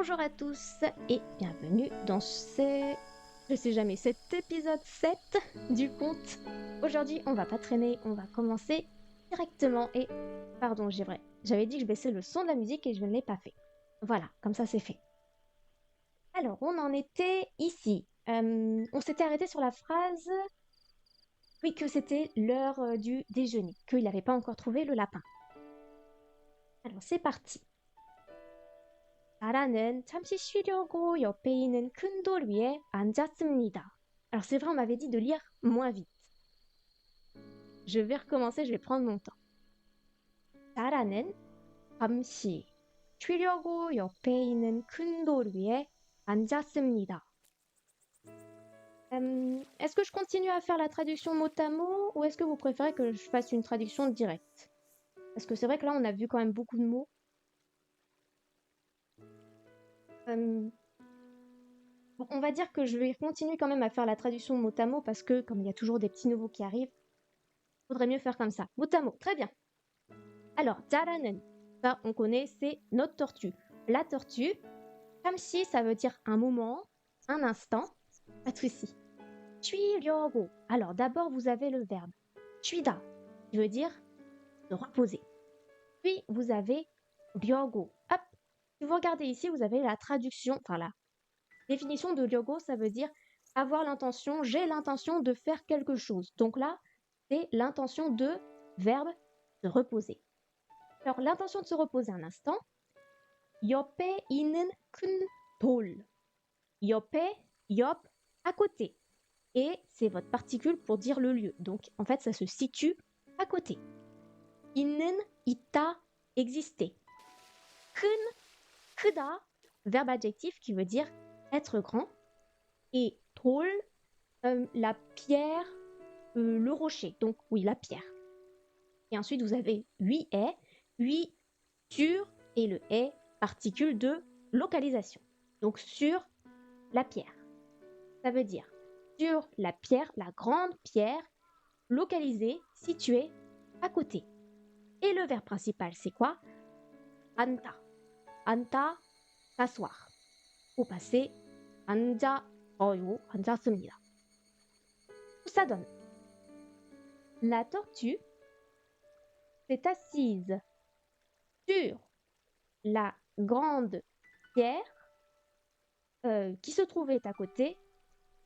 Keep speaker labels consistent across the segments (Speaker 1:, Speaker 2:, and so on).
Speaker 1: Bonjour à tous et bienvenue dans cet épisode 7 du conte. Aujourd'hui, on va pas traîner, on va commencer directement et... Pardon, j'avais dit que je baissais le son de la musique et je ne l'ai pas fait. Voilà, comme ça c'est fait. Alors, on en était ici. On s'était arrêté sur la phrase... Oui, que c'était l'heure du déjeuner, qu'il n'avait pas encore trouvé le lapin. Alors, c'est parti. 나라는 잠시 쉬려고 옆에 있는 큰 돌 위에 앉았습니다. Alors c'est vrai, on m'avait dit de lire moins vite. Je vais recommencer, je vais prendre mon temps. 나라는 잠시 쉬려고 옆에 있는 큰 돌 위에 앉았습니다. Est-ce que je continue à faire la traduction mot à mot ou est-ce que vous préférez que je fasse une traduction directe? Parce que c'est vrai que là, on a vu quand même beaucoup de mots. Bon, on va dire que je vais continuer quand même à faire la traduction mot à mot parce que, comme il y a toujours des petits nouveaux qui arrivent, il faudrait mieux faire comme ça. Mot à mot, très bien. Alors, 자라는, ça on connaît, c'est notre tortue. La tortue, 잠시, ça veut dire un moment, un instant, pas de souci. 쉬려고, alors d'abord vous avez le verbe 쉬다, qui veut dire se reposer. Puis vous avez 려고, hop, si vous regardez ici, vous avez la traduction, enfin la définition de 려고, ça veut dire avoir l'intention, j'ai l'intention de faire quelque chose. Donc là, c'est l'intention de verbe se reposer. Alors l'intention de se reposer un instant, 옆에 있는 큰 돌. 옆에, 옆, à côté. Et c'est votre particule pour dire le lieu. Donc en fait, ça se situe à côté. 있는, 있다, exister. 큰, 크다, verbe adjectif qui veut dire être grand. Et 돌, la pierre, le rocher. Donc oui, la pierre. Et ensuite, vous avez 8 est, 8 sur, et le est, particule de localisation. Donc sur la pierre. Ça veut dire sur la pierre, la grande pierre, localisée, située à côté. Et le verbe principal, c'est quoi? 앉다. 앉다, s'asseoir. Au passé, 앉아요, 앉았습니다. Ça donne. La tortue s'est assise sur la grande pierre qui se trouvait à côté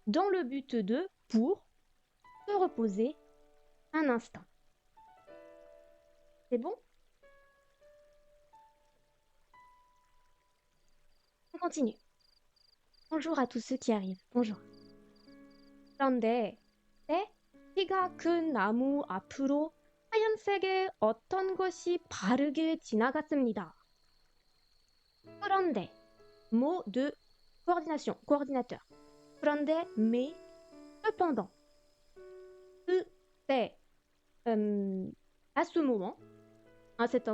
Speaker 1: dans le but de pour se reposer un instant. C'est bon? On continue. Bonjour à tous ceux qui arrivent. Bonjour. 그런데 키가 큰 나무 앞으로 하얀색의 어떤 것이 바르게 지나갔습니다. 그런데, mot de coordination, coordinateur. 그런데, mais, cependant. 그때, à ce moment, à cet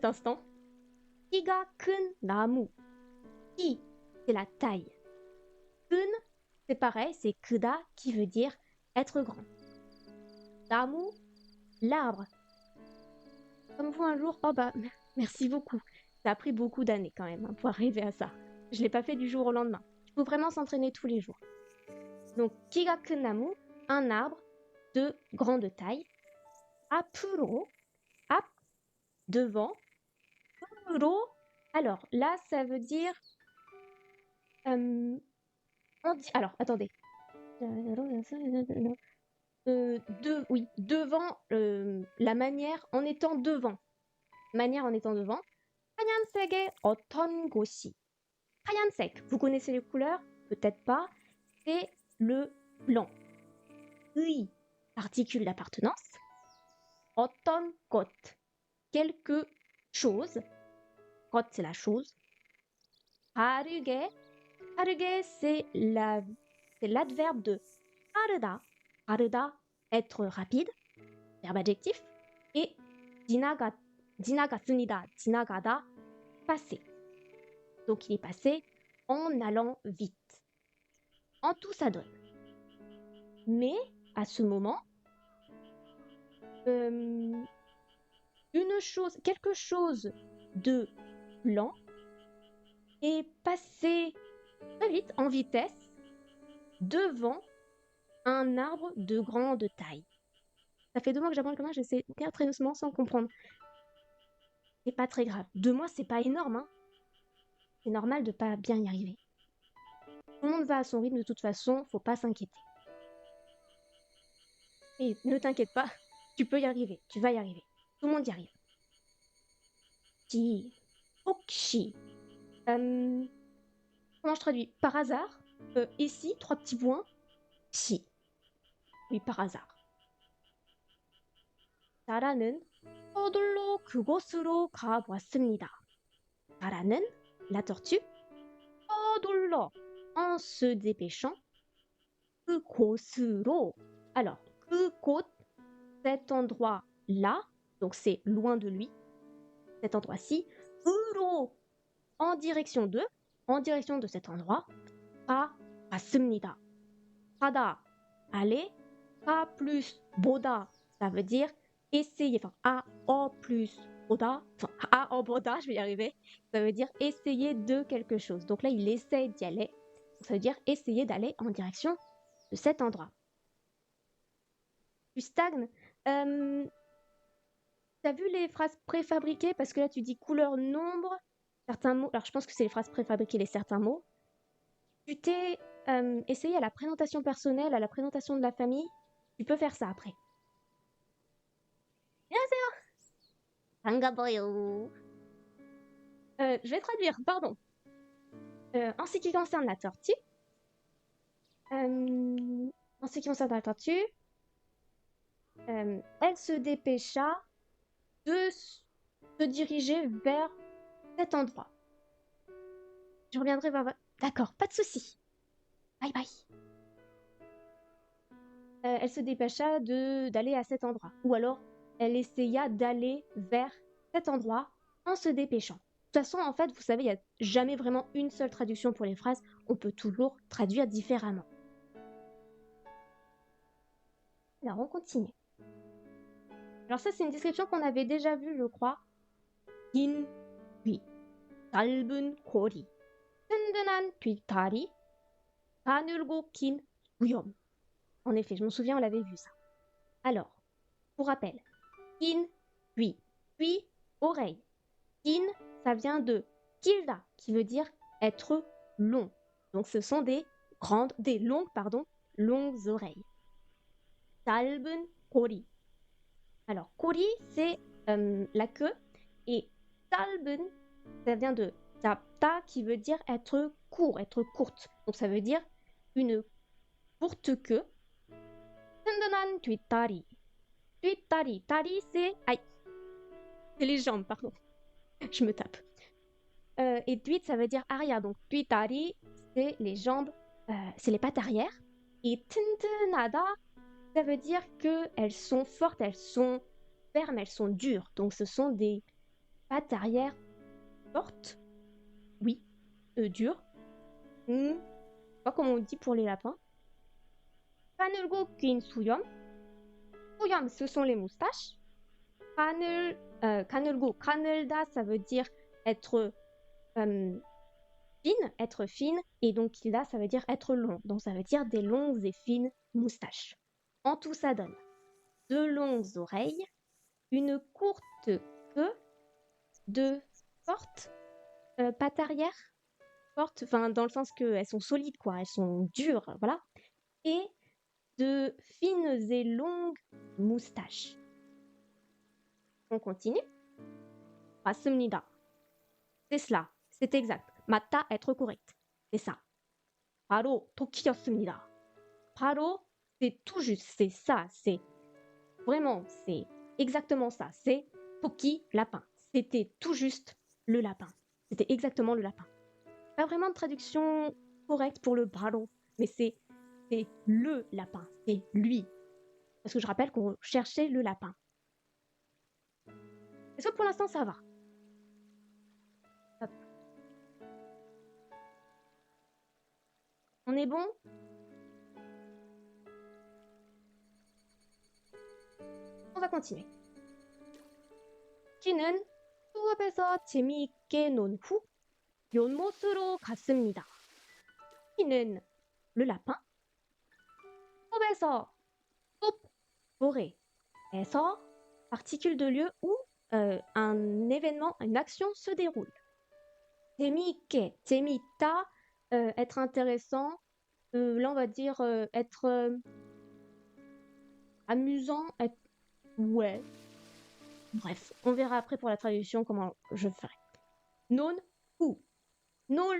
Speaker 1: instant, 키가 큰 나무. 키, c'est la taille. 큰, c'est pareil, c'est 크다 qui veut dire être grand. 나무, l'arbre. Comme vous un jour, oh bah, merci beaucoup. Ça a pris beaucoup d'années quand même pour arriver à ça. Je ne l'ai pas fait du jour au lendemain. Il faut vraiment s'entraîner tous les jours. Donc, 키가 큰 나무, un arbre de grande taille. 앞으로, ap, devant. 으로, alors là, ça veut dire... alors, attendez. Oui, devant, la manière en étant devant. Manière en étant devant. 하얀색의 어떤 곳이. 하얀색, vous connaissez les couleurs? Peut-être pas. C'est le blanc. 의, particule d'appartenance. 어떤 것, quelque chose. 것, c'est la chose. 빠르게, 빠르게, c'est l'adverbe de 빠르다. 빠르다, être rapide, verbe adjectif. Et 지나갔습니다. 지나가다, passer. Donc il est passé en allant vite. En tout, ça donne. Mais à ce moment, quelque chose de blanc est passé très vite, en vitesse, devant un arbre de grande taille. Ça fait 2 mois que j'apprends le commun, j'essaie bien très doucement sans comprendre. C'est pas très grave. 2 mois, c'est pas énorme, hein. C'est normal de pas bien y arriver. Tout le monde va à son rythme de toute façon, faut pas s'inquiéter. Et ne t'inquiète pas, tu peux y arriver, tu vas y arriver. Tout le monde y arrive. Si, 혹시, comment je traduis? Par hasard, ici, 3 petits points, si. Oui, par hasard. 나라는 서둘러 그곳으로 가보았습니다. 나라는, la tortue, 서둘러, en se dépêchant, 그곳으로. Alors, 그곳, cet endroit-là, donc c'est loin de lui, cet endroit-ci, 으로, en direction de cet endroit, 가봤습니다. 가다, aller, 가 plus 보다, ça veut dire essayer, enfin a plus 보다, enfin a 보다, je vais y arriver, ça veut dire essayer de quelque chose. Donc là, il essaie d'y aller, ça veut dire essayer d'aller en direction de cet endroit. Tu stagnes. T'as vu les phrases préfabriquées? Parce que là, tu dis couleur, nombre, certains mots. Alors, je pense que c'est les phrases préfabriquées, les certains mots. Tu t'es essayé à la présentation personnelle, à la présentation de la famille. Tu peux faire ça après. 안녕하세요. 반가워요. Je vais traduire, pardon. En ce qui concerne la tortue, elle se dépêcha de se diriger vers cet endroit. Je reviendrai vers... D'accord, pas de souci. Bye bye. Elle se dépêcha d'aller à cet endroit. Ou alors, elle essaya d'aller vers cet endroit en se dépêchant. De toute façon, en fait, vous savez, il n'y a jamais vraiment une seule traduction pour les phrases. On peut toujours traduire différemment. Alors, on continue. Alors ça, c'est une description qu'on avait déjà vue, je crois. 긴 귀, 짧은 꼬리, 튼튼한 뒷다리, 가늘고 긴 수염. En effet, je m'en souviens, on l'avait vu ça. Alors, pour rappel, 긴 귀, puis oreille. 긴, ça vient de 길다, qui veut dire être long. Donc ce sont des longues oreilles. 짧은 꼬리. Alors, 꼬리, c'est la queue, et 짧은, ça vient de 짧다, qui veut dire être court, être courte. Donc ça veut dire une courte queue. 튼튼한 뒷다리. 뒷다리, 다리, c'est... Aïe, c'est les jambes, pardon. Je me tape. Et 뒷, ça veut dire arrière. Donc 뒷다리, c'est les jambes, c'est les pattes arrière. Et 튼튼하다, ça veut dire qu'elles sont fortes, elles sont fermes, elles sont dures. Donc ce sont des pattes arrière fortes. Oui, dures. Je sais pas comment on dit pour les lapins. 가늘고 긴 수염. 수염, ce sont les moustaches. 가늘고, 가늘다, ça veut dire être fine, et donc là, ça veut dire être long. Donc ça veut dire des longues et fines moustaches. En tout, ça donne 2 longues oreilles, une courte queue, 2 fortes pattes arrière, fortes, enfin dans le sens qu'elles sont solides, quoi, elles sont dures, voilà, et de fines et longues moustaches. On continue. 맞습니다. C'est cela, c'est exact. 맞다, être correct. C'est ça. 바로 토끼였습니다. 바로, c'est tout juste, c'est ça, c'est vraiment, c'est exactement ça. C'est 토끼, lapin. C'était tout juste le lapin. C'était exactement le lapin. Pas vraiment de traduction correcte pour le 바로, mais c'est le lapin, c'est lui. Parce que je rappelle qu'on cherchait le lapin. Est-ce que pour l'instant ça va? Hop. On est bon? On va continuer. 키는 수업에서 재미있게 논 후 연못으로 갔습니다. Ki는 le lapin. 숲에서 숲, forêt에서 particule de lieu où un événement, une action se déroule. 재미있게, 재미있다, être intéressant. Là, on va dire être amusant, être... Ouais. Bref, on verra après pour la traduction comment je ferai. Non, ou. Non,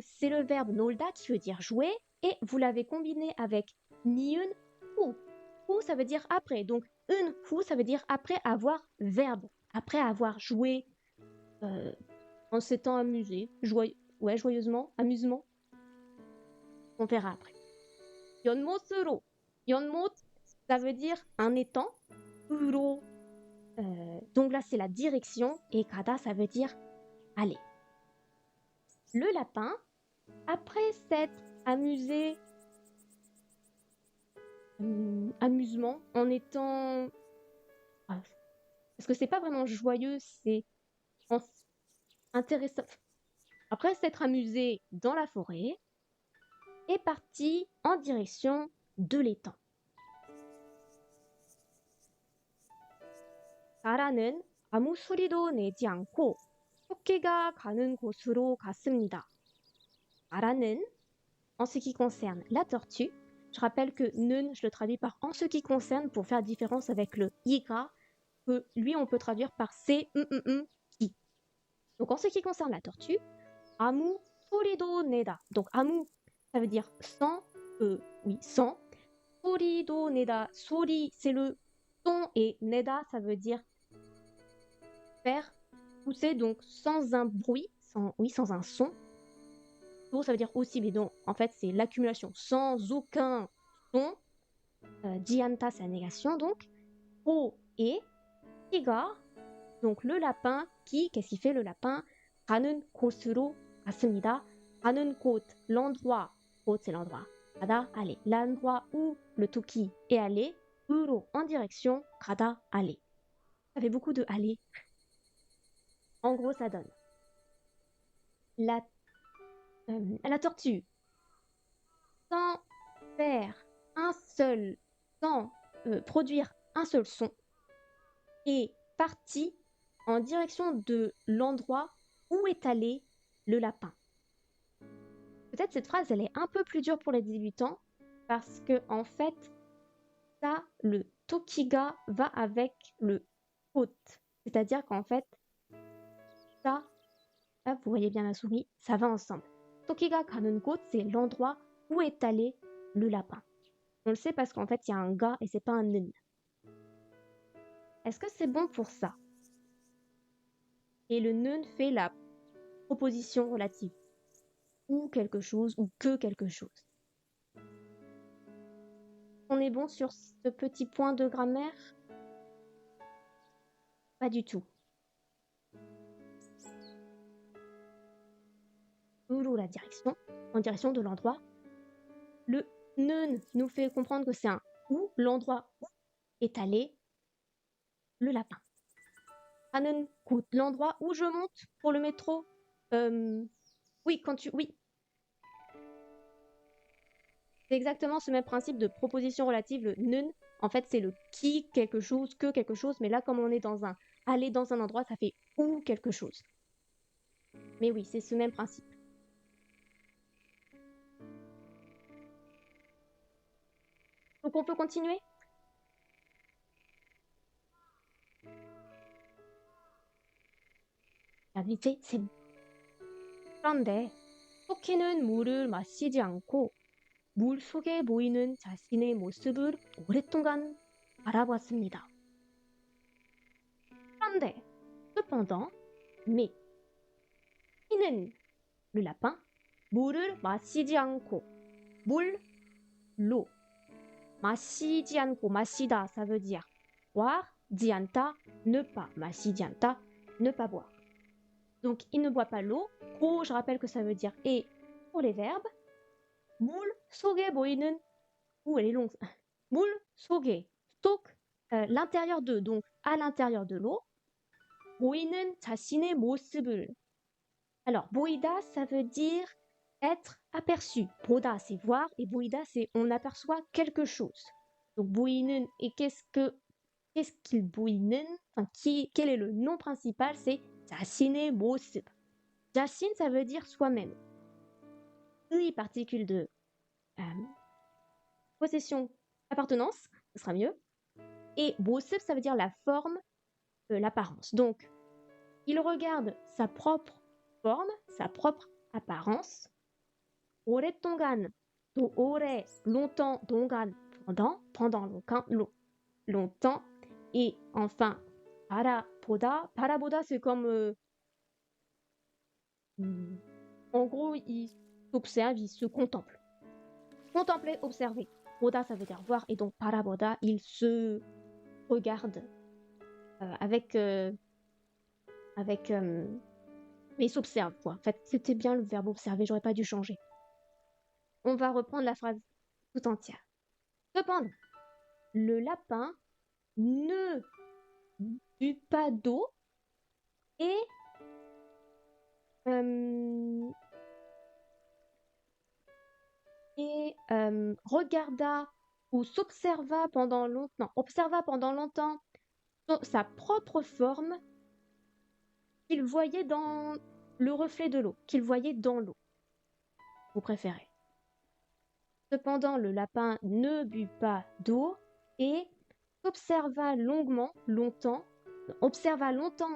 Speaker 1: c'est le verbe nolda qui veut dire jouer et vous l'avez combiné avec niun ou. Ou ça veut dire après. Donc un ou ça veut dire après avoir verbe, après avoir joué, en s'étant amusé, joyeusement, amusement. On verra après. Yonmosuro. Yonmot, ça veut dire un étang. Uro. Donc là, c'est la direction. Et kada, ça veut dire aller. Le lapin, après s'être amusé, amusement, en étant... Ah, parce que c'est pas vraiment joyeux, c'est intéressant. Après s'être amusé dans la forêt, est parti en direction de l'étang. 나라는 아무 소리도 내지 않고 토끼가 가는 곳으로 갔습니다. 나라는, en ce qui concerne la tortue, je rappelle que nun, je le traduis par en ce qui concerne pour faire différence avec le iga, que lui on peut traduire par c'est qui. Donc en ce qui concerne la tortue, amu sorido neda. Donc amu, ça veut dire sans, sans. Sorido neda, sori c'est le son et neda ça veut dire faire pousser, donc sans un bruit, sans un son. Do ça veut dire aussi, mais donc en fait c'est l'accumulation, sans aucun son. Dianta c'est la négation donc. O et Tiga, donc le lapin qui, qu'est-ce qu'il fait le lapin? 가는 곳으로 갔습니다. 가는 곳, l'endroit, 곳 c'est l'endroit. 가다, aller. L'endroit où le toki est allé, 으로, en direction, 가다, aller. Ça fait beaucoup de aller. En gros, ça donne la tortue, sans faire un seul, sans produire un seul son, est partie en direction de l'endroit où est allé le lapin. Peut-être cette phrase, elle est un peu plus dure pour les débutants parce que en fait, ça, le tokiga va avec le hot. C'est-à-dire qu'en fait, ça, là, vous voyez bien la souris, ça va ensemble. Tokiga 가는 곳, c'est l'endroit où est allé le lapin. On le sait parce qu'en fait, il y a un ga et c'est pas un nen. Est-ce que c'est bon pour ça? Et le nen fait la proposition relative. Ou quelque chose, ou que quelque chose. On est bon sur ce petit point de grammaire? Pas du tout. Ou la direction, en direction de l'endroit. Le nen nous fait comprendre que c'est un où, l'endroit où est allé le lapin. 가는 곳, l'endroit où je monte pour le métro. Oui, quand tu... Oui. C'est exactement ce même principe de proposition relative, le nen. En fait, c'est le qui quelque chose, que quelque chose. Mais là, comme on est dans un aller dans un endroit, ça fait où quelque chose. Mais oui, c'est ce même principe. Donc on peut continuer? c'est... 그런데 토끼는 물을 마시지 않고 물 속에 보이는 자신의 모습을 오랫동안 바라봤습니다. 그런데, cependant, mais, 토끼는, le lapin, 물을 마시지 않고, 물, l'eau, 마시지 않고, 마시다, ça veut dire boire, dianta, ne pas, 마시지 않다, ne pas boire. Donc, il ne boit pas l'eau. Ko, je rappelle que ça veut dire et pour les verbes. 물 속에 보이는, elle est longue. 물 속에, 속, l'intérieur de, donc à l'intérieur de l'eau. 보이는 자신의 모습을. Alors, boïda, ça veut dire être aperçu. Boda, c'est voir, et boïda, c'est on aperçoit quelque chose. Donc, boï는, et qu'est-ce qu'il boï는? Enfin, quel est le nom principal? C'est 자신의 모습. 자신, ça veut dire soi-même. Oui, particule de euh, possession, appartenance, ce sera mieux. Et 모습, ça veut dire la forme, l'apparence. Donc, il regarde sa propre forme, sa propre apparence. 오랫동안, 오래, longtemps, 동안, pendant longtemps. Et enfin, 바라보다, c'est comme, en gros, il s'observe, il se contemple. Contempler, observer. 보다, ça veut dire voir, et donc 바라보다, il se regarde avec, mais il s'observe, quoi. En fait, c'était bien le verbe observer, j'aurais pas dû changer. On va reprendre la phrase tout entière. Cependant, le lapin ne but pas d'eau et regarda ou observa pendant longtemps sa propre forme qu'il voyait dans le reflet de l'eau, qu'il voyait dans l'eau. Vous préférez. Cependant, le lapin ne but pas d'eau et observa longtemps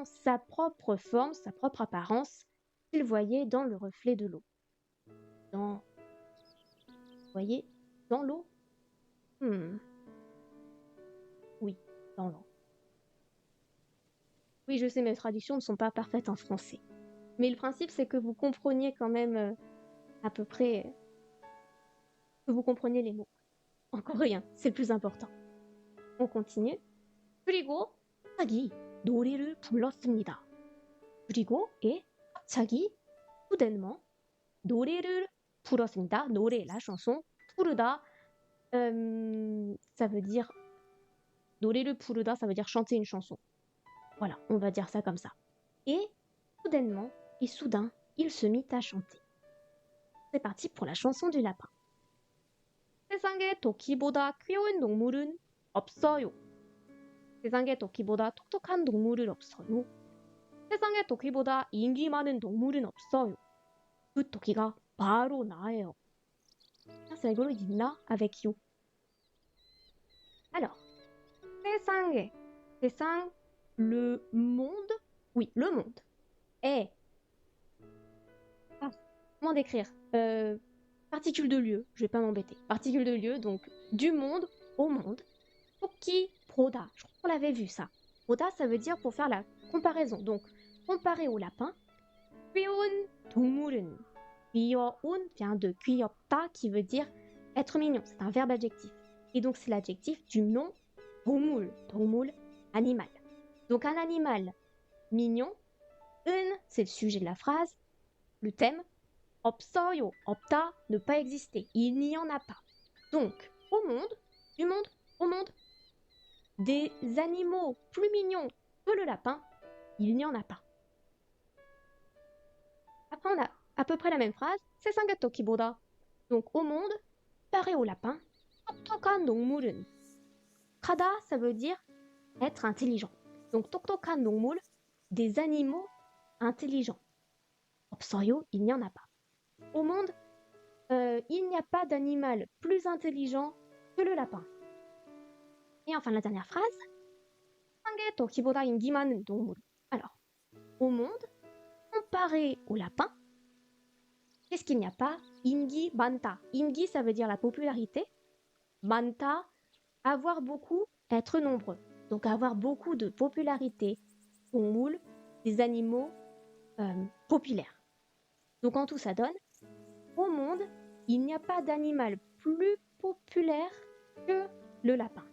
Speaker 1: sa propre forme, sa propre apparence qu'il voyait dans le reflet de l'eau. Vous voyez, dans l'eau? Oui, dans l'eau. Oui, je sais, mes traductions ne sont pas parfaites en français. Mais le principe, c'est que vous compreniez quand même à peu près... que vous compreniez les mots. En coréen, c'est le plus important. On continue. 그리고 갑자기 노래를 불렀습니다. 그리고 갑자기 soudainement 노래를 불렀습니다. 노래, la chanson. 부르다, ça veut dire 노래를 부르다, ça veut dire chanter une chanson. Voilà, on va dire ça comme ça. Et soudainement et soudain, il se mit à chanter. C'est parti pour la chanson du lapin. 세상에 토끼보다 귀여운 동물은 없어요. 세상에 토끼보다 똑똑한 동물은 없어요. 세상에 토끼보다 인기 많은 동물은 없어요. 그 토끼가 바로 나예요. C'est rigolo, il dit na avec you. Alors, 세상에, 세상, le monde, oui, le monde, est... comment décrire? Particule de lieu, je vais pas m'embêter. Particule de lieu, donc du monde au monde. 토끼, 보다, je crois qu'on l'avait vu ça. 보다, ça veut dire pour faire la comparaison. Donc, comparé au lapin. 귀여운 동물은. 귀여운 vient de 귀엽다, qui veut dire être mignon. C'est un verbe adjectif. Et donc, c'est l'adjectif du nom 동물. 동물, animal. Donc, un animal mignon. C'est le sujet de la phrase. Le thème. 없어요, 없다, ne pas exister. Il n'y en a pas. Donc, au monde, du monde, au monde, des animaux plus mignons que le lapin, il n'y en a pas. Après, on a à peu près la même phrase. 세상에 토끼보다. Donc, au monde, pareil au lapin. 똑똑한 동물은. 하다, ça veut dire être intelligent. Donc, 똑똑한 동물, des animaux intelligents. 없어요, il n'y en a pas. Au monde, il n'y a pas d'animal plus intelligent que le lapin. Et enfin, la dernière phrase. 세상에 토끼보다 인기 많은 동물. Alors, au monde, comparé au lapin, qu'est-ce qu'il n'y a pas? 인기 많다. 인기, ça veut dire la popularité. 많다, avoir beaucoup, être nombreux. Donc, avoir beaucoup de popularité. 동물, des animaux populaires. Donc, en tout, ça donne au monde, il n'y a pas d'animal plus populaire que le lapin.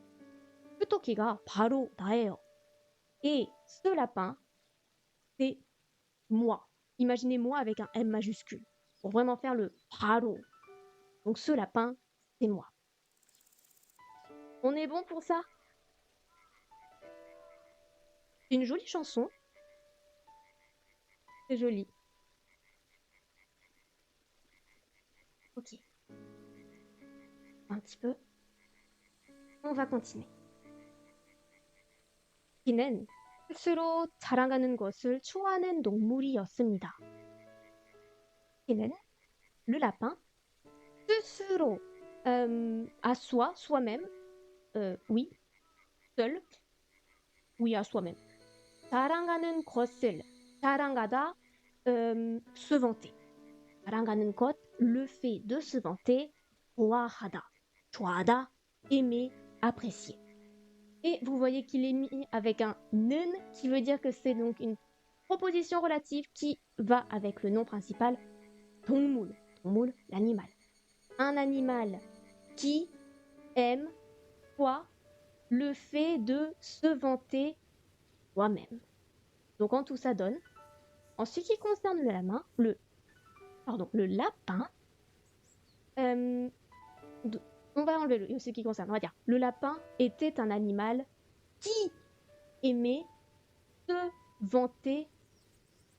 Speaker 1: 그 토끼가 바로 나예요. Et ce lapin, c'est moi. Imaginez moi avec un M majuscule. Pour vraiment faire le 바로. Donc ce lapin, c'est moi. On est bon pour ça? C'est une jolie chanson. C'est joli. Ok, un petit peu. On va continuer. 키는 스스로 자랑하는 것을 좋아하는 동물이었습니다. 키는 le lapin 스스로 à soi, soi-même, oui, seul, oui à soi-même. 자랑하는 것을 자랑하다, se vanter. 자랑하는 것, le fait de se vanter, 좋아하다, 좋아하다, aimer, apprécier. Et vous voyez qu'il est mis avec un 는 qui veut dire que c'est donc une proposition relative qui va avec le nom principal 동물, 동물, l'animal. Un animal qui aime quoi le fait de se vanter soi-même. Donc en tout ça donne, en ce qui concerne le lapin, on va enlever ce qui concerne, on va dire, le lapin était un animal qui aimait se vanter,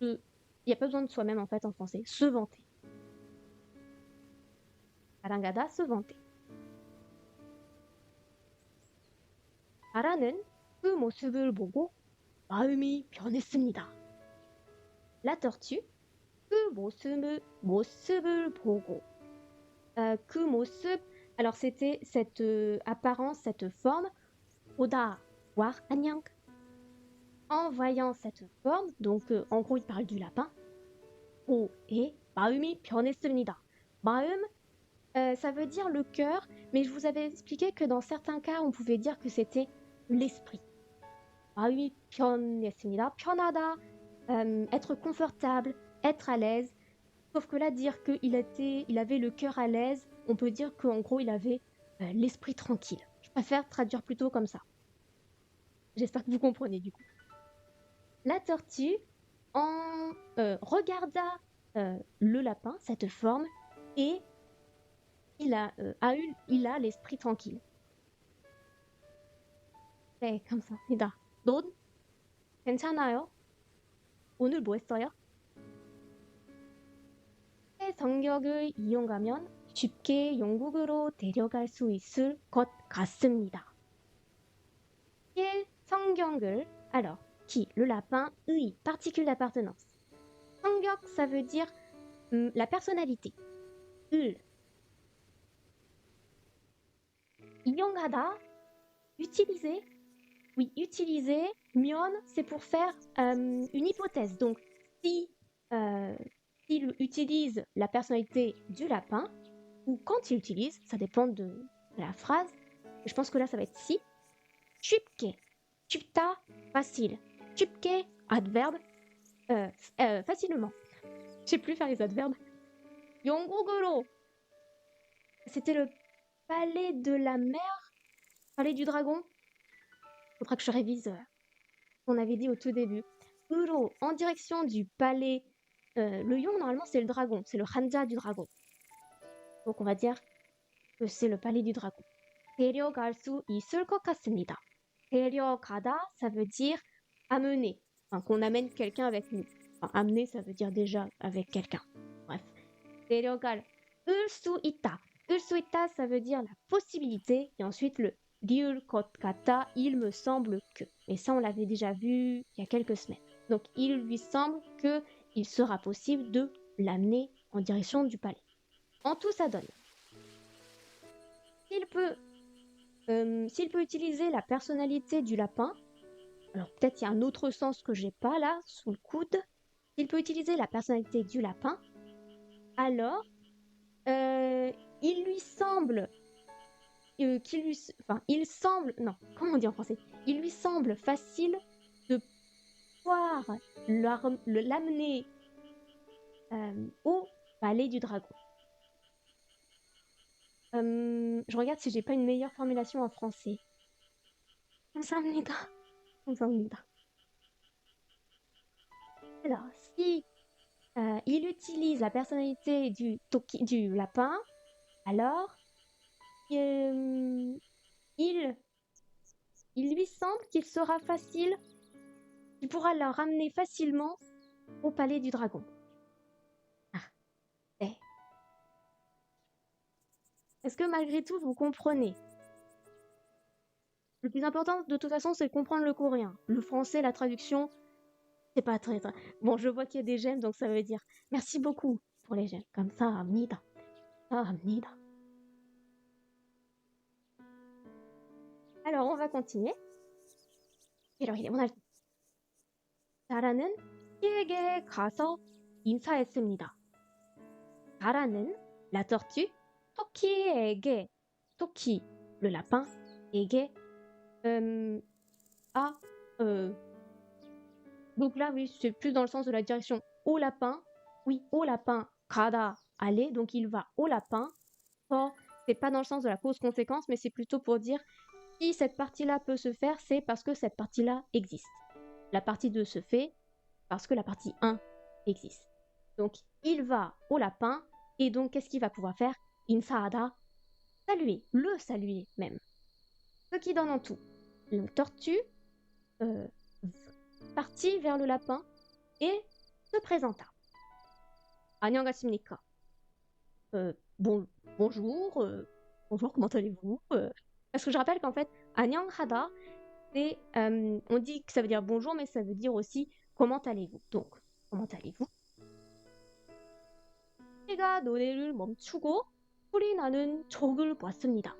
Speaker 1: il n'y a pas besoin de soi-même en fait en français, se vanter. Arangada, se vanter. 바라는 그 모습을 보고 마음이 변했습니다. La tortue, 그 모습을 보고. 그 모습, alors c'était cette apparence, cette forme, 보다, voir, 안녕. En voyant cette forme, donc en gros il parle du lapin, et 마음이 변했습니다. 마음, ça veut dire le cœur, mais je vous avais expliqué que dans certains cas on pouvait dire que c'était l'esprit. 마음이 변했습니다. 편하다, être confortable, être à l'aise. Sauf que là, dire qu'il avait le cœur à l'aise, on peut dire qu'en gros, il avait l'esprit tranquille. Je préfère traduire plutôt comme ça. J'espère que vous comprenez du coup. La tortue regarda le lapin, cette forme, et il a l'esprit tranquille. 네, 감사합니다. 넌 괜찮아요? 오늘 뭐 했어요? 성격을 이용하면 쉽게 영국으로 데려갈 수 있을 것 같습니다. 성격을, alors, qui, le lapin, 의, particule d'appartenance. 성격, ça veut dire la personnalité. 을. 이용하다, utiliser. Oui, utiliser. 면, c'est pour faire une hypothèse. Donc, si il utilise la personnalité du lapin, ou quand il utilise, ça dépend de la phrase. Je pense que là, ça va être si. 쉽게, 쉽다, facile. 쉽게, adverbe, facilement. Je sais plus faire les adverbes. 영국으로, c'était le palais de la mer, palais du dragon. Faudra que je révise ce qu'on avait dit au tout début. 으로, en direction du palais. Le 용, normalement, c'est le dragon, c'est le hanja du dragon. Donc on va dire que c'est le palais du dragon. 데려갈 수 있을 것 같습니다. 데려가다, ça veut dire amener, enfin, qu'on amène quelqu'un avec nous. Enfin, amener, ça veut dire déjà avec quelqu'un. Bref. 데려갈 수 있다. 수 있다, ça veut dire la possibilité. Et ensuite, le 리을 것 같다, il me semble que. Et ça, on l'avait déjà vu il y a quelques semaines. Donc, il lui semble qu'il sera possible de l'amener en direction du palais. En tout, ça donne. S'il peut utiliser la personnalité du lapin, alors peut-être il y a un autre sens que j'ai pas là, sous le coude. S'il peut utiliser la personnalité du lapin, alors il lui semble comment on dit en français? Il lui semble facile de pouvoir l'amener au palais du dragon. Je regarde si j'ai pas une meilleure formulation en français. 감사합니다. 감사합니다. Alors, si il utilise la personnalité du lapin, alors il lui semble qu'il sera facile, il pourra le ramener facilement au palais du dragon. 네. Est-ce que malgré tout, vous comprenez? Le plus important, de toute façon, c'est de comprendre le coréen. Le français, la traduction, c'est pas très. Bon, je vois qu'il y a des j'aime, donc ça veut dire merci beaucoup pour les j'aime. Comme ça, amnida. Amnida. Alors, on va continuer. on a 자라는 키에게 가서 인사했습니다. 자라는 la tortue, 토끼에게, 토끼, le lapin, 에게, à, donc là, oui, c'est plus dans le sens de la direction au lapin. Oui, au lapin, 가다, aller, donc il va au lapin. Or, c'est pas dans le sens de la cause-conséquence, mais c'est plutôt pour dire si cette partie-là peut se faire, c'est parce que cette partie-là existe. La partie 2 se fait parce que la partie 1 existe. Donc, il va au lapin, et donc, qu'est-ce qu'il va pouvoir faire? 인사하다, saluer, le saluer même. Ce qui donne en tout. La tortue partit vers le lapin et se présenta. 안녕하십니까? Bonjour, bonjour, comment allez-vous? Parce que je rappelle qu'en fait, 안녕하다, c'est, on dit que ça veut dire bonjour, mais ça veut dire aussi comment allez-vous. Donc, comment allez-vous? 토끼가 노래를 멈추고 소리 나는 적을 보았습니다.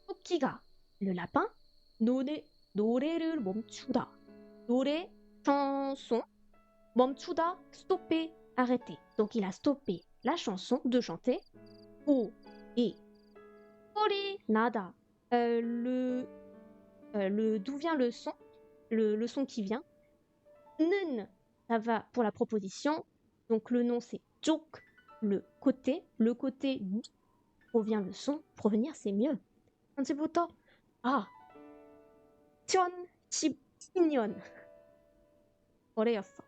Speaker 1: 토끼가, le lapin, 노래를 멈추다. 노래, chanson, 멈추다, stopper, arrêter. Donc il a stoppé la chanson de chanter. Et 소리 나다, d'où vient le son, le son qui vient. 는, ça va pour la proposition. Donc le nom c'est 쪽, le côté provient le son. Provenir c'est mieux. 언제부터? 2012년 올해였어.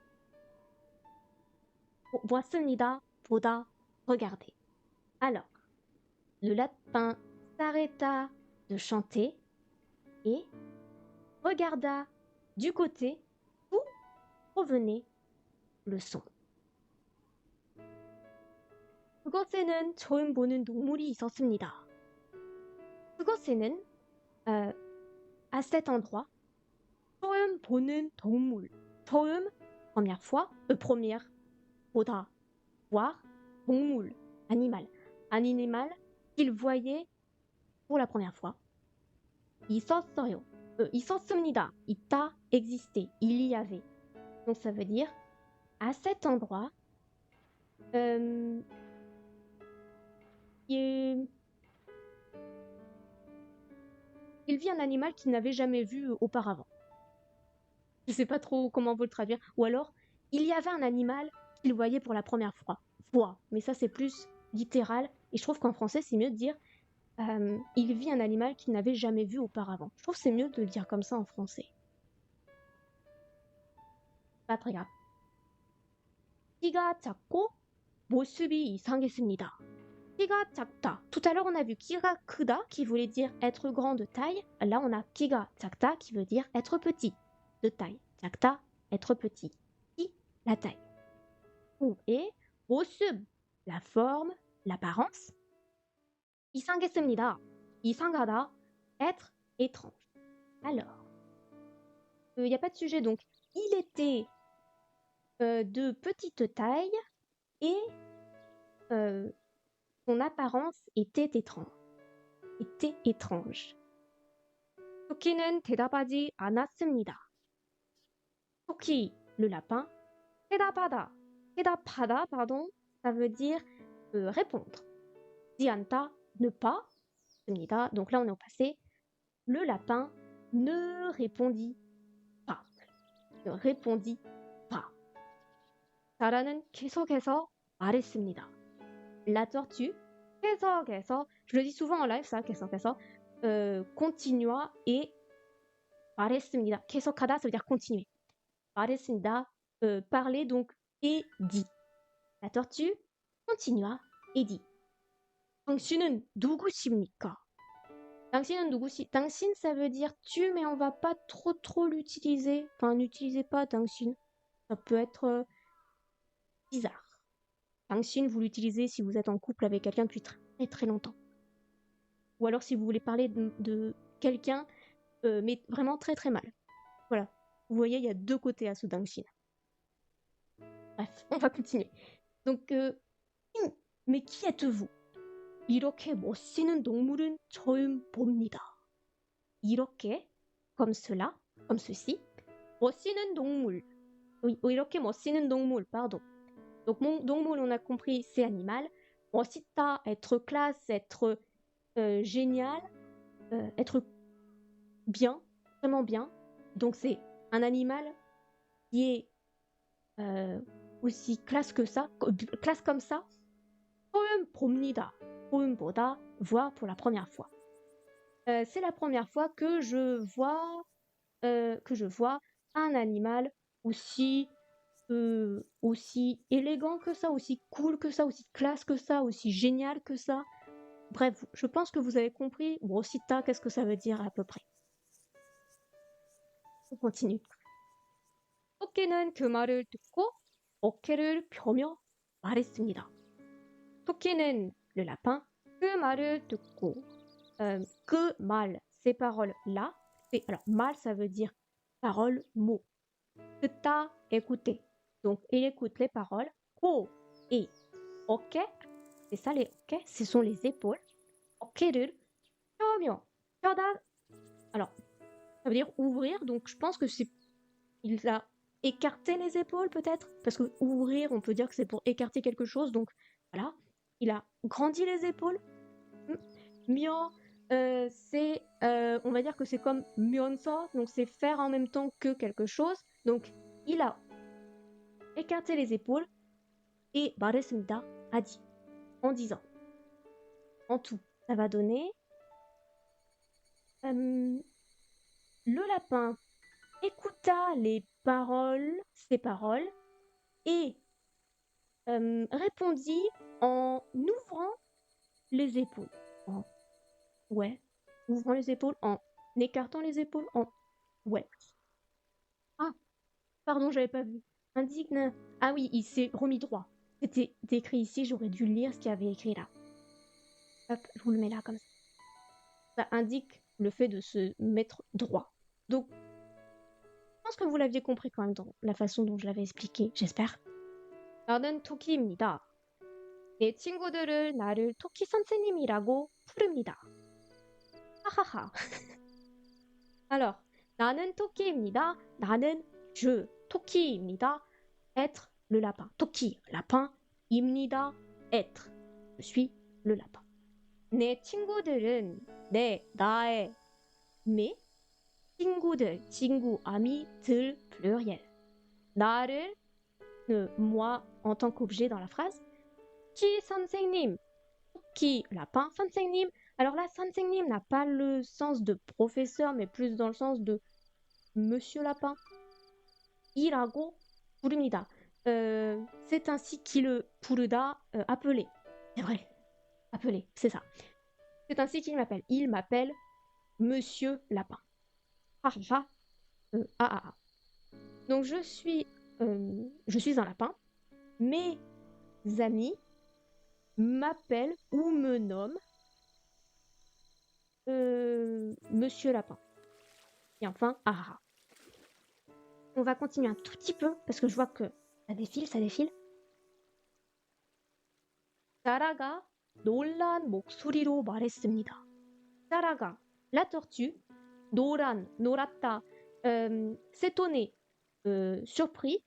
Speaker 1: 보았습니다. 보다, regarder. Alors, le lapin s'arrêta de chanter et regarda du côté où provenait le son. 그곳에는 처음 보는 동물이 있었습니다. 그곳에는, à cet endroit, 처음 보는 동물. 처음, première fois, première, 보다, voir, 동물, animal. Un animal qu'il voyait pour la première fois. 있었어요. 있었습니다. 있다, exister. Il y avait. Donc ça veut dire, à cet endroit, il vit un animal qu'il n'avait jamais vu auparavant. Je sais pas trop comment vous le traduire. Ou alors, il y avait un animal qu'il voyait pour la première fois. Mais ça, c'est plus littéral. Et je trouve qu'en français, c'est mieux de dire il vit un animal qu'il n'avait jamais vu auparavant. Je trouve que c'est mieux de le dire comme ça en français. Pas très grave. 키가 작고 모습이 이상했습니다. 키가 작다. Tout à l'heure, on a vu 키가 크다 qui voulait dire être grand de taille. Là, on a 키가 작다 qui veut dire être petit de taille. 작다, être petit. 키, la taille. Et 모습, la forme, l'apparence. 이상했습니다. 이상하다, être étrange. Alors, il n'y a pas de sujet, donc il était de petite taille et son apparence était étrange. 토끼는 대답하지 않았습니다. 토끼, le lapin. 대답하다, pardon, ça veut dire répondre. 디안타, ne pas. Donc là, on est au passé. Le lapin ne répondit pas. 자라는 계속해서 말했습니다. La tortue, 계속해서, je le dis souvent en live, ça, 계속해서, continua et 말했습니다. 계속하다, ça veut dire continuer. 말했습니다, parler donc et dit. La tortue continua et dit. 당신은 누구십니까? 당신, ça veut dire tu, mais on va pas trop l'utiliser. Enfin, n'utilisez pas 당신. Ça peut être bizarre. 당신, vous l'utilisez si vous êtes en couple avec quelqu'un depuis très très longtemps. Ou alors si vous voulez parler de quelqu'un, mais vraiment très très mal. Voilà. Vous voyez, il y a deux côtés à ce 당신. Bref, on va continuer. Donc, mais qui êtes-vous? 이렇게 멋있는 동물은 처음 봅니다. 이렇게, comme cela, comme ceci. 멋있는 동물. Oui, 이렇게 멋있는 동물, pardon. Donc, 동물, on a compris, c'est animal. 멋있다, être classe, être génial, être bien, vraiment bien. Donc, c'est un animal qui est aussi classe que ça, classe comme ça. 처음 봅니다. 처음 보다, voir pour la première fois. C'est la première fois que je vois un animal aussi élégant que ça, aussi cool que ça, aussi classe que ça, aussi génial que ça. Bref, je pense que vous avez compris. 멋있다, qu'est-ce que ça veut dire à peu près? On continue. 토끼는 그 말을 듣고 어깨를 펴며 말했습니다. 토끼는 le lapin 그 말을 듣고 que mal, ces paroles-là, alors mal ça veut dire parole, mot. 듣다, écouter. Donc il écoute les paroles. 코 et ok, c'est ça les ok, ce sont les épaules. 어깨를 펴며, 펴다, alors ça veut dire ouvrir, donc je pense que il a écarté les épaules peut-être, parce que ouvrir, on peut dire que c'est pour écarter quelque chose, donc voilà, il a grandi les épaules. 며, c'est, on va dire que c'est comme 면서, donc c'est faire en même temps que quelque chose. Donc il a écarté les épaules et 말했습니다, a dit, en disant. En tout, ça va donner le lapin écouta ses paroles, et répondit en ouvrant les épaules. Ouvrant les épaules, en écartant les épaules, ouais. Ah, pardon, j'avais pas vu. Indigne. Ah oui, il s'est remis droit. C'était écrit ici, j'aurais dû lire ce qu'il y avait écrit là. Hop, je vous le mets là comme ça. Ça indique le fait de se mettre droit. Donc, je pense que vous l'aviez compris quand même dans la façon dont je l'avais expliqué, j'espère. 나는 토끼입니다. 내 친구들은 나를 토끼 선생님이라고 부릅니다. 하하하. Alors, 나는 토끼입니다. 나는 je, 토끼입니다. Être le lapin. 토끼, lapin. 입니다, être. Je suis le lapin. 내 친구들은 나의 mes 친구들, 친구, ami, 들, pluriel. 나를, moi en tant qu'objet dans la phrase. 토끼 선생님, 토끼, lapin, 선생님. Alors là, 선생님 n'a pas le sens de professeur, mais plus dans le sens de monsieur lapin. 이라고 부릅니다. C'est ainsi qu'il le 부르다, appeler. C'est vrai, appeler, c'est ça. C'est ainsi qu'il m'appelle. Il m'appelle monsieur lapin. Ah ah ah. Donc je suis un lapin. Mes amis m'appellent ou me nomment Monsieur Lapin. Et enfin, ah. On va continuer un tout petit peu parce que je vois que ça défile. 사라가 놀란 목소리로 말했습니다. 사라가, la tortue, 놀았다, s'étonner, surpris,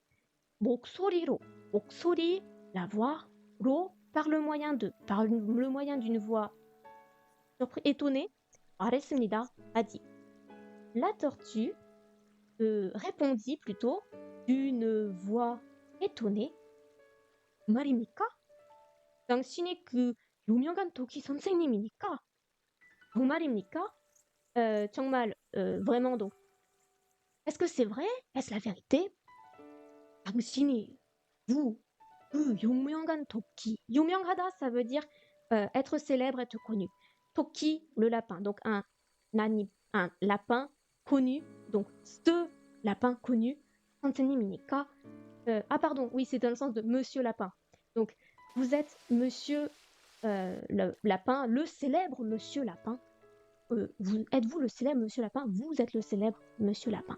Speaker 1: 목소리로, 목소리, la voix, 로, par le moyen d'une voix surpris, étonné, 말했습니다, a dit. La tortue répondit plutôt d'une voix étonnée. 말입니까? 당신이 그 유명한 토끼 선생님이니까? 정말입니까? 정말, vraiment donc. Est-ce que c'est vrai? Est-ce la vérité? 당신이, vous, 그 유명한 토끼. 유명하다, ça veut dire être célèbre, être connu. 토끼, le lapin. Donc un lapin connu. Donc ce lapin connu. 선생님이니까. Ah pardon, oui, c'est dans le sens de monsieur lapin. Donc vous êtes monsieur le lapin, le célèbre monsieur lapin. Êtes-vous le célèbre monsieur lapin? Vous êtes le célèbre monsieur lapin.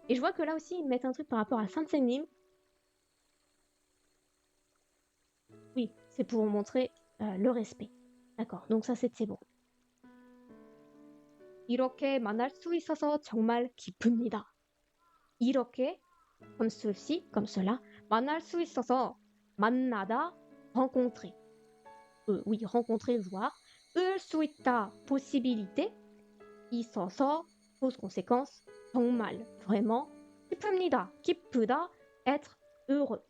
Speaker 1: Et je vois que là aussi, ils mettent un truc par rapport à Saint-Senim. Oui, c'est pour montrer le respect. D'accord, donc ça c'est bon. 이렇게 만날 수 있어서 정말 기쁩니다. 이렇게, comme ceci, comme cela, 만날 수 있어서, 만나다, rencontrer. Oui, rencontrer, voir. 을 수 있다, possibilité. 있어서, cause, conséquence. 정말, vraiment. 기쁩니다, 기쁘다, être heureux.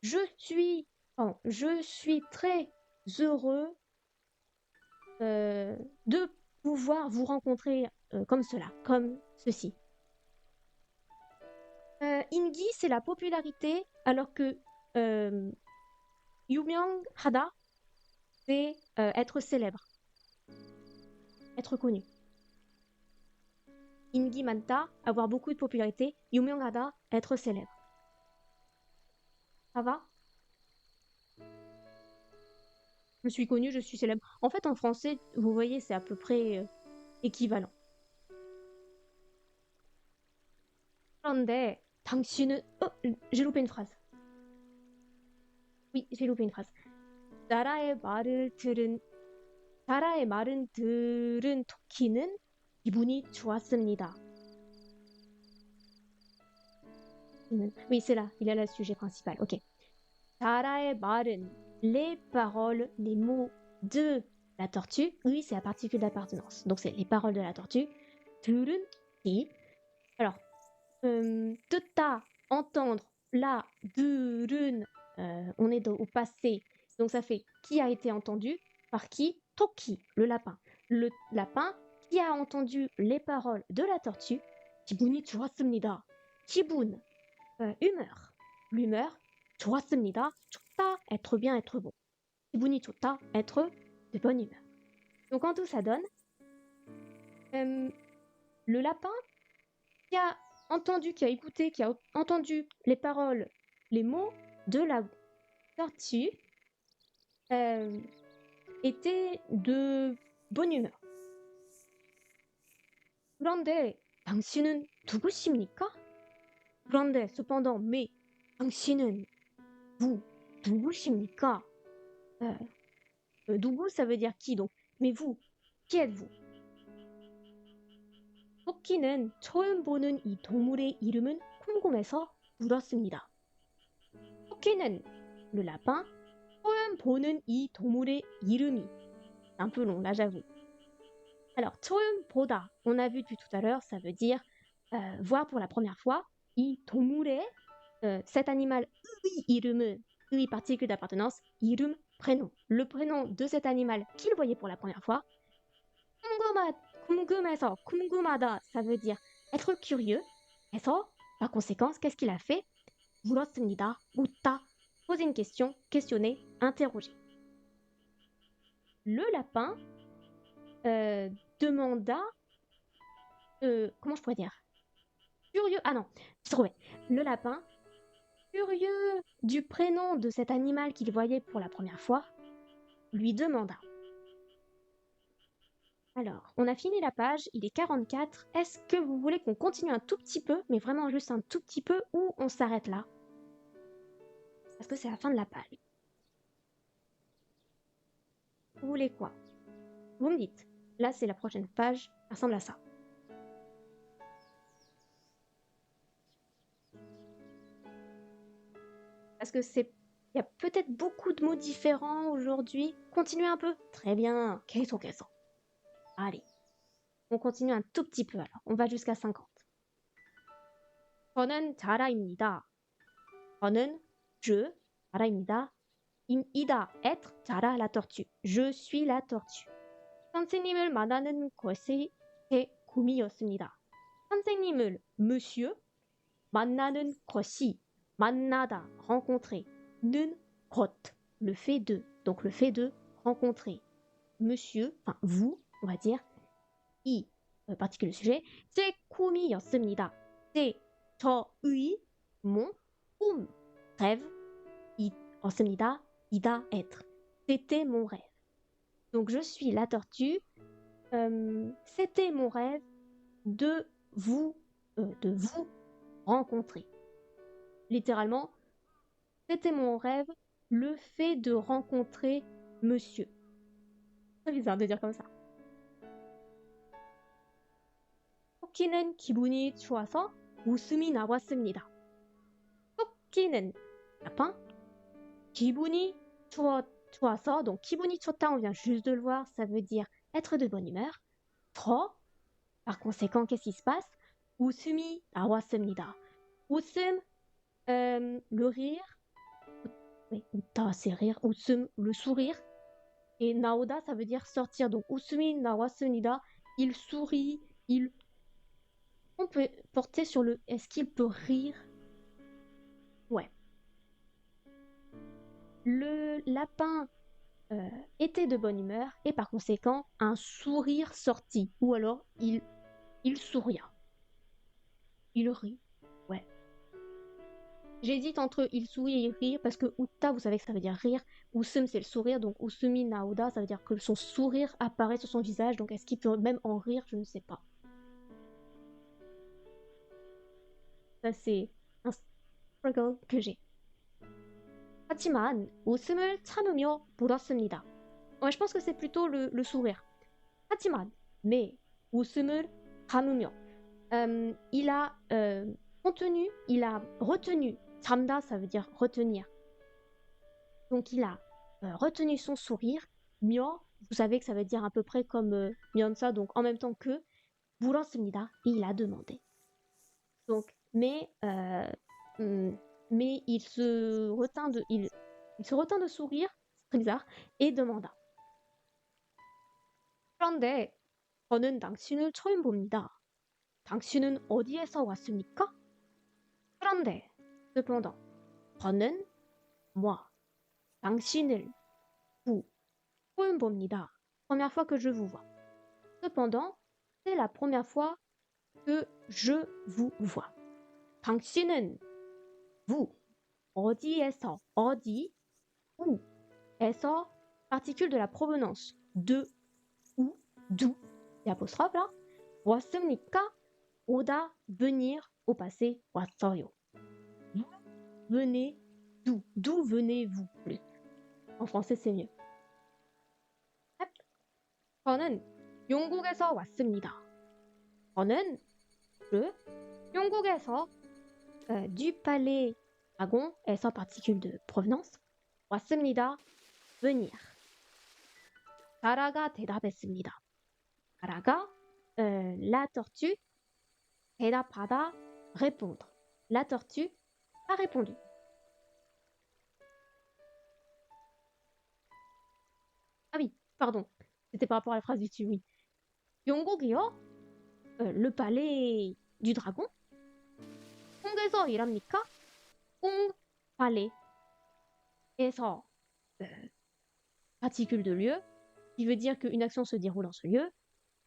Speaker 1: Je suis très heureux de pouvoir vous rencontrer comme cela, comme ceci. 인기, c'est la popularité, alors que 유명하다, c'est être célèbre, être connu. 인기 많다, avoir beaucoup de popularité. 유명하다, être célèbre. Ça va? Je suis connu, je suis célèbre. En fait, en français, vous voyez, c'est à peu près équivalent. 그런데 당신은... Oh, j'ai loupé une phrase. Oui, j'ai loupé une phrase. 나라의 말은 들은 토끼는 기분이 좋았습니다. Oui, c'est là, il est là le sujet principal. Ok. 나라의 말은, les paroles, les mots de la tortue. Oui, c'est la particule d'appartenance. Donc c'est les paroles de la tortue. 들은, qui. Alors, 듣다, entendre. Là, 들은, on est au passé. Donc ça fait qui a été entendu par qui? Toki, le lapin. Le lapin qui a entendu les paroles de la tortue. 기분이 좋았습니다. 기분, humeur. L'humeur, 좋았습니다. 좋다, être bien, être beau. 기분이 좋다, être de bonne humeur. Donc en tout ça donne le lapin qui a entendu, qui a écouté, qui a entendu les paroles, les mots de la tortue était de bonne humeur. 그런데 당신은 누구십니까? 그런데 cependant, mais 당신은 vous, 누구십니까? 누구, ça veut dire qui donc. Mais vous, qui êtes-vous? 토끼는 처음 보는 이 동물의 이름은 궁금해서 물었습니다. 토끼는, le lapin, 처음 보는 이 동물의 이름이, un peu long là j'avoue. Alors 처음 보다, on a vu depuis tout à l'heure, ça veut dire voir pour la première fois. 이 동물의, cet animal, 의 이름은, 의 particule d'appartenance, 이름, prénom. Le prénom de cet animal qu'il voyait pour la première fois. 궁금해서, 궁금하다, ça veut dire être curieux. 해서, par conséquent, qu'est-ce qu'il a fait? 물었습니다. 묻다, poser une question, questionner, interroger. Le lapin demanda... comment je pourrais dire? Curieux... Ah non, j'ai trouvé. Le lapin, curieux du prénom de cet animal qu'il voyait pour la première fois, lui demanda. Alors, on a fini la page, il est 44. Est-ce que vous voulez qu'on continue un tout petit peu, mais vraiment juste un tout petit peu, ou on s'arrête là? Parce que c'est la fin de la page. Vous voulez quoi? Vous me dites. Là, c'est la prochaine page, ça ressemble à ça. Parce que c'est... Il y a peut-être beaucoup de mots différents aujourd'hui. Continuez un peu. Très bien. 계속. Allez. On continue un tout petit peu alors. On va jusqu'à 50. 저는 자라입니다. 저는, je, 자라입니다. 이다, être, 자라, la tortue. Je suis la tortue. 선생님을 만나는 것이 제 꿈이었습니다. 선생님을, monsieur, 만나는 것이, 만나다, rencontrer, 는 것, le fait de, donc le fait de rencontrer. Monsieur, enfin vous, on va dire, 이, particule sujet, 제 꿈이었습니다. 제, 저의, mon, 꿈, rêve, 없습니다. 이다 être. C'était mon rêve. Donc je suis la tortue. C'était mon rêve de vous rencontrer. Littéralement, c'était mon rêve le fait de rencontrer monsieur. C'est bizarre de dire comme ça. 토끼는 기분이 좋아서 웃음이 나왔습니다. 토끼는 lapin. 기분이 좋아서, donc 기분이 좋다, on vient juste de le voir, ça veut dire être de bonne humeur. trop, par conséquent, qu'est-ce qui se passe? 웃음이 나왔습니다. 웃음, le rire. Oui, 웃다, c'est rire. 웃음, le sourire. Et 나오다, ça veut dire sortir. Donc 웃음이 나왔습니다. Il sourit, on peut porter sur le est-ce qu'il peut rire? Ouais. Le lapin était de bonne humeur et par conséquent un sourire sortit. Ou alors il souria. Il rit. Ouais. J'hésite entre il sourit et rire parce que utta, vous savez que ça veut dire rire. Usum, c'est le sourire. Donc usumi naoda, ça veut dire que son sourire apparaît sur son visage. Donc est-ce qu'il peut même en rire? Je ne sais pas. Ça, c'est un struggle que j'ai. 하지만 웃음을 참으며 물었습니다. Ouais, je pense que c'est plutôt le sourire. 하지만, mais, 웃음을 참으며. Il a contenu, il a retenu. 참다, ça veut dire retenir. Donc il a retenu son sourire. 며, vous savez que ça veut dire à peu près comme 면사, donc en même temps que. 물었습니다. Et il a demandé. Donc, mais il se retint de sourire, c'est très bizarre, et demanda. 그런데 저는 당신을 처음 봅니다. 당신은 어디에서 왔습니까? 그런데, cependant, 저는 moi, 당신을 vous, 처음 봅니다. Première fois que je vous vois. Cependant, c'est la première fois que je vous vois. 당신은 vous, 어디에서, 어디, où, 에서, particule de la provenance, de, où, d'où, et apostrophe là, 왔습니까? 오다, venir, au passé, 왔어요. Vous venez d'où? D'où venez-vous plus? En français, c'est mieux. 저는 영국에서 왔습니다. 저는 영국에서 du palais dragon에서 particule de provenance 왔습니다. venir. 다라가 대답했습니다. 다라가 la tortue 대답하다 répondre. La tortue a répondu. Ah oui, pardon. C'était par rapport à la phrase du dessus, oui. 영국이요? Le palais du dragon. 꽁에서 일합니까? 꽁 palais.에서 particule de lieu, qui veut dire qu'une action se déroule en ce lieu.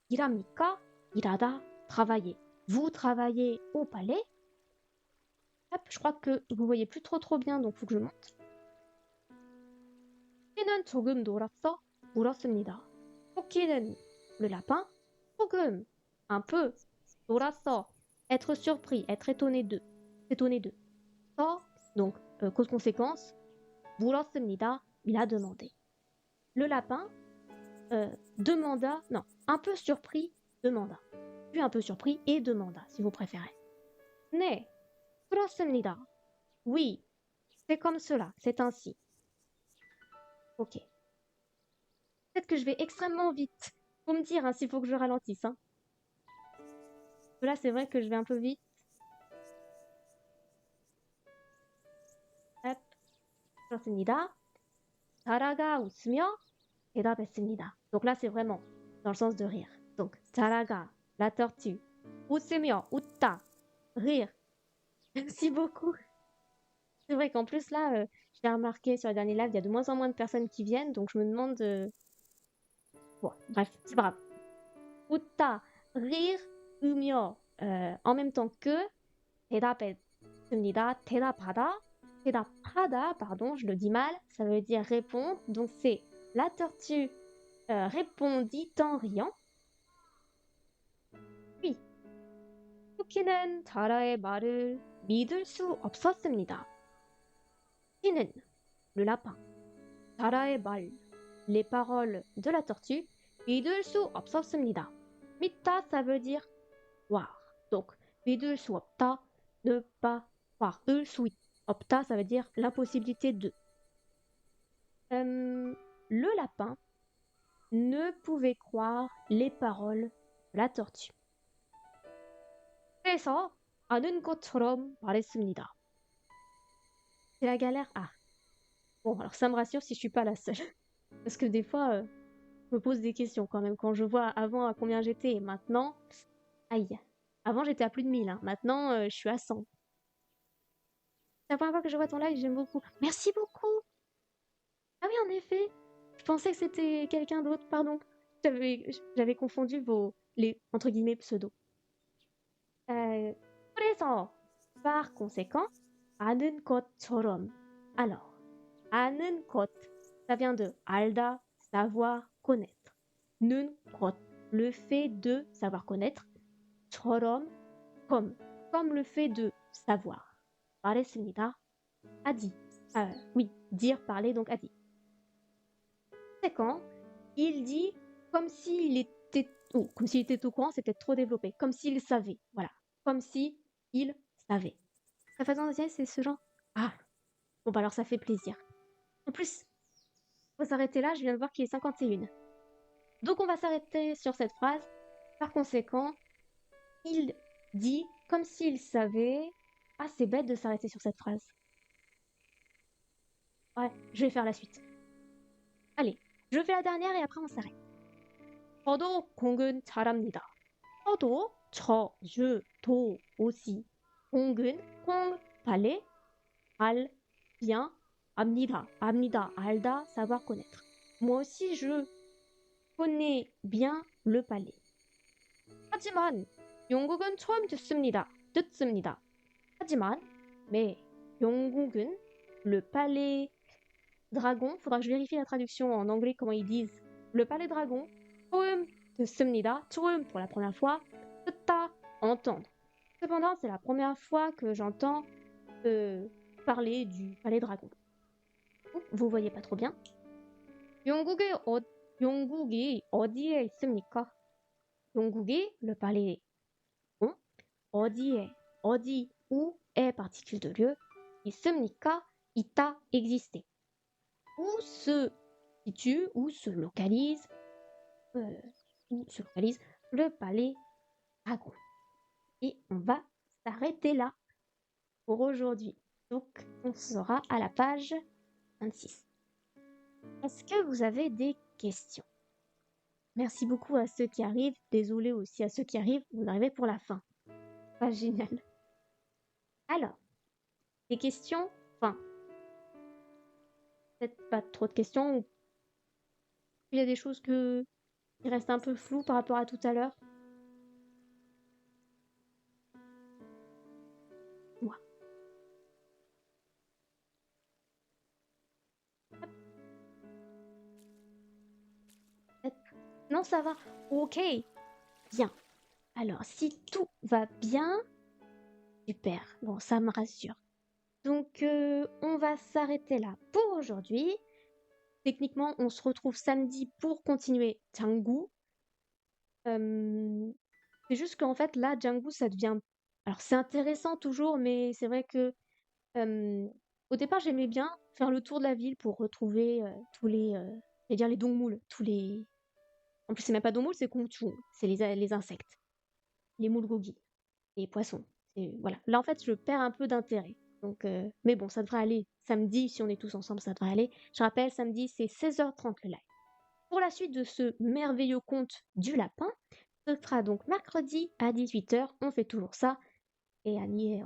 Speaker 1: 일합니까? 일하다, travailler. Vous travaillez au palais. Hop, je crois que vous voyez plus trop bien, donc il faut que je monte. 토끼는 조금 놀았어? 물었습니다. 토끼는 le lapin. 조금, un peu, 놀았어. Être surpris, être étonné de. S'étonner de. 서, donc cause-conséquence. 물었습니다. Il a demandé. Le lapin demanda, non, un peu surpris, demanda. Puis un peu surpris et demanda, si vous préférez. 네, 그렇습니다. Oui, c'est comme cela, c'est ainsi. Ok. Peut-être que je vais extrêmement vite. Faut me dire s'il faut que je ralentisse. Hein. Là, c'est vrai que je vais un peu vite. Hop. 그렇습니다. 다라가 웃으며 대답했습니다. Donc là, c'est vraiment dans le sens de rire. Donc, 다라가, la tortue, 웃으며, 웃다, rire. Merci beaucoup. C'est vrai qu'en plus, là, je l'ai remarqué sur les derniers lives, il y a de moins en moins de personnes qui viennent, donc je me demande... Bon, bref, c'est pas grave. 웃다, rire, 으며, en même temps que, 대답했습니다. 대답하다, 대답하다, pardon, je le dis mal, ça veut dire répondre. Donc c'est la tortue répondit en riant. Oui, 토끼는 자라의 말을 믿을 수 없었습니다. 토끼는, le lapin, 자라의 말, les paroles de la tortue, 믿을 수 없었습니다. 믿다, ça veut dire croire. Donc, 믿을 수 없다, ne pas croire. 을 수 없다, ça veut dire l'impossibilité de. Le lapin ne pouvait croire les paroles de la tortue. 그래서 아는 것처럼 말했습니다. C'est la galère. Ah. Bon, alors ça me rassure si je suis pas la seule. Parce que des fois, je me pose des questions quand même. Quand je vois avant à combien j'étais et maintenant, aïe. Avant, j'étais à plus de 1000. Hein. Maintenant, je suis à 100. C'est la première fois que je vois ton live, j'aime beaucoup. Merci beaucoup. Ah oui, en effet. Je pensais que c'était quelqu'un d'autre, pardon. J'avais confondu les, entre guillemets, pseudos. 그래서, par conséquent, 아는 것처럼. Alors, 아는 것, ça vient de 알다, savoir, connaître. 는 것, le fait de savoir connaître. 처럼, comme le fait de savoir. 말했습니다. A dit. Oui, dire, parler, donc a dit. Conséquent, il dit comme s'il était... Oh, comme s'il était au courant, c'est peut-être trop développé. Comme s'il savait. Voilà. Comme si il savait. La façon de dire, c'est ce genre. Ah. Bon, bah alors ça fait plaisir. En plus, on va s'arrêter là. Je viens de voir qu'il est 51. Donc on va s'arrêter sur cette phrase. Par conséquent, il dit comme s'il savait... Ah, c'est bête de s'arrêter sur cette phrase. Ouais, je vais faire la suite. Allez, je fais la dernière et après on s'arrête. 저도 공은 잘합니다. 저도, je, 도, aussi. 공은, 공, parler, 알, bien, 압니다, 알다, savoir connaître. Moi aussi, je connais bien le palais. 하지만 영국은 처음 듣습니다. 하지만, mais 영국은, le palais dragon, faudra que je vérifie la traduction en anglais, comment ils disent. Le palais dragon, 처음 듣습니다. 처음 pour la première fois, 듣다, entendre. Cependant, c'est la première fois que j'entends parler du palais dragon. Vous voyez pas trop bien. 영국이 어디에 있습니까? 영국이, le palais dragon, 어디에, 어디, où est particule de lieu, 있습니까? 있다, exister. Où se situe, où se localise le palais dragon. Et on va s'arrêter là pour aujourd'hui. Donc, on sera à la page 26. Est-ce que vous avez des questions? Merci beaucoup à ceux qui arrivent. Désolé aussi à ceux qui arrivent. Vous arrivez pour la fin. Pas génial. Alors, des questions? Enfin, peut-être pas trop de questions. Ou il y a des choses qui restent un peu floues par rapport à tout à l'heure. Moi. Non, ça va. Ok. Bien. Alors, si tout va bien, super. Bon, ça me rassure. Donc, on va s'arrêter là pour aujourd'hui. Techniquement, on se retrouve samedi pour continuer Django. C'est juste qu'en fait, là, Django, ça devient... Alors, c'est intéressant toujours, mais c'est vrai que... au départ, j'aimais bien faire le tour de la ville pour retrouver tous les... j'allais dire les dongmouls, tous les... En plus, c'est même pas dongmouls, c'est kongchung. C'est les insectes. Les mulgogi. Les poissons. Et voilà. Là, en fait, je perds un peu d'intérêt. Donc, mais bon, ça devrait aller. Samedi, si on est tous ensemble, ça devrait aller. Je rappelle, samedi, c'est 16h30 le live. Pour la suite de ce merveilleux conte du lapin, ce sera donc mercredi à 18h. On fait toujours ça. Et Annie,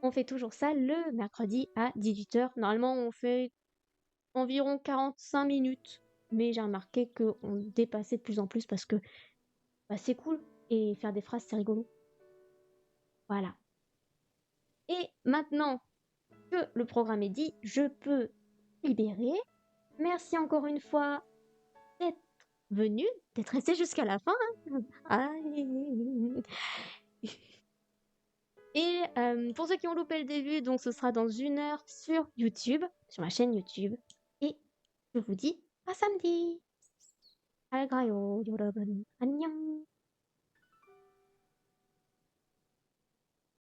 Speaker 1: on fait toujours ça le mercredi à 18h. Normalement, on fait environ 45 minutes. Mais j'ai remarqué qu'on dépassait de plus en plus parce que bah, c'est cool. Et faire des phrases, c'est rigolo. Voilà. Et maintenant, que le programme est dit, je peux libérer. Merci encore une fois d'être venu, d'être resté jusqu'à la fin. Hein. Aïe. Et pour ceux qui ont loupé le début, donc ce sera dans 1 heure sur YouTube, sur ma chaîne YouTube. Et je vous dis à samedi. 잘 가요, 여러분. 안녕.